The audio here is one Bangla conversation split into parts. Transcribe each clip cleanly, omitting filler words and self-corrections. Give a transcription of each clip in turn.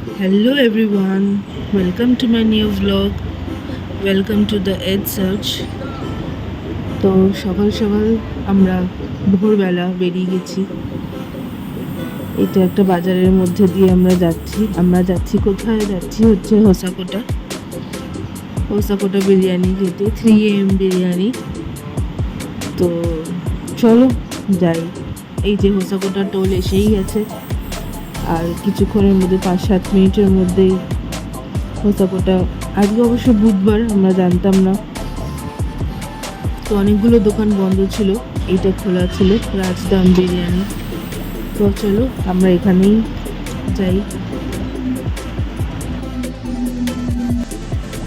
Hello everyone, welcome to my new vlog. Welcome to the Ed Search. তো সকাল সকাল আমরা ভোরবেলা বেরিয়ে গেছি। এটা একটা বাজারের মধ্যে দিয়ে আমরা যাচ্ছি কোথায় যাচ্ছি হচ্ছে হোসাকোটা বিরিয়ানি খেতে, 3 AM বিরিয়ানি। তো চলো যাই। এই যে হোসাকোটা টোল এসেই গেছে, আর কিছুক্ষণের মধ্যে 5-7 মিনিটের মধ্যেই হোসাকোটা। আজকে অবশ্য বুধবার, আমরা জানতাম না, তো অনেকগুলো দোকান বন্ধ ছিল, এইটা খোলা ছিল, রাজদাম বিরিয়ানি। তো চলো আমরা এখানেই যাই।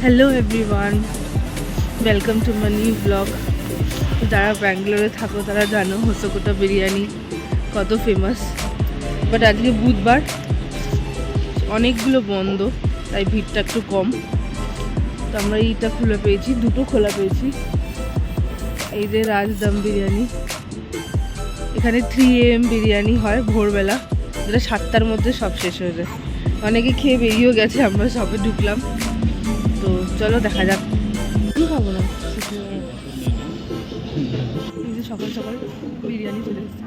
Hello everyone, welcome to my new blog. যারা ব্যাঙ্গালোরে থাকো তারা জানো হোসাকোটা বিরিয়ানি কত ফেমাস। বাট আজকে বুধবার, অনেকগুলো বন্ধ, তাই ভিড়টা একটু কম। তো আমরা এইটা খোলা পেয়েছি, দুটো খোলা পেয়েছি। এই যে রাজদাম বিরিয়ানি, এখানে 3 AM বিরিয়ানি হয় ভোরবেলা, যেটা 7টার মধ্যে সব শেষ হয়ে যায়। অনেকে খেয়ে বেরিয়েও গেছে, আমরা সবে ঢুকলাম। তো চলো দেখা যাক। কি খাবো না, এই যে সকাল সকাল বিরিয়ানি চলে এসেছে।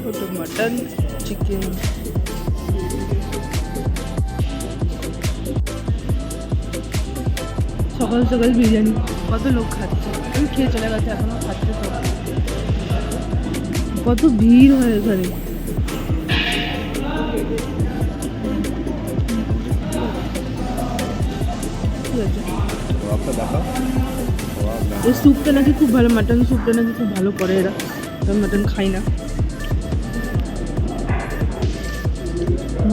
ওটা মাটন, চিকেন। সকাল সকাল বিরিয়ানি, কত লোক খাচ্ছে। আমি খেয়ে চলে গেছে, এখনো খাচ্ছে সব। কত ভিড় হয় এখানে। ঠিক আছে, এই স্যুপটা নাকি খুব ভালো, মাটন স্যুপটা নাকি খুব ভালো করে এরা। আমি মাটন খাই না,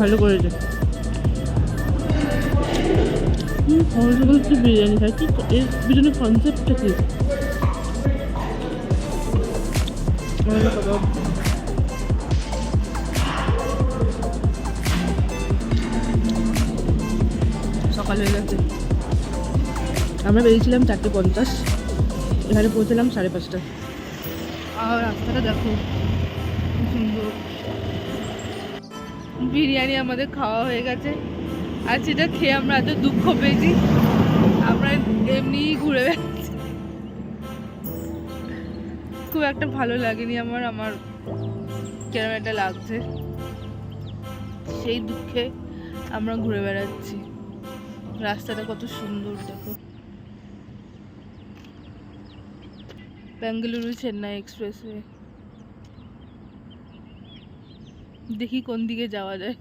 ভালো করেছে। সকাল সকাল কি বিরিয়ানি খাই, কি এর পিছনে কনসেপ্টটা কি? সকাল হয়ে গেছে, আমরা বেরিয়েছিলাম 4:50, এখানে পৌঁছলাম 5:30। আর রাস্তাটা দেখো কি সুন্দর। বিরিয়ানি আমাদের খাওয়া হয়ে গেছে, আর সেটা খেয়ে আমরা এত দুঃখ পেয়েছি, আমরা এমনিই ঘুরে বেড়াচ্ছি। খুব একটা ভালো লাগেনি আমার কেমন একটা লাগছে, সেই দুঃখে আমরা ঘুরে বেড়াচ্ছি। রাস্তাটা কত সুন্দর দেখো, বেঙ্গালুরু চেন্নাই এক্সপ্রেসওয়ে। দেখি কোন দিকে যাওয়া যায়।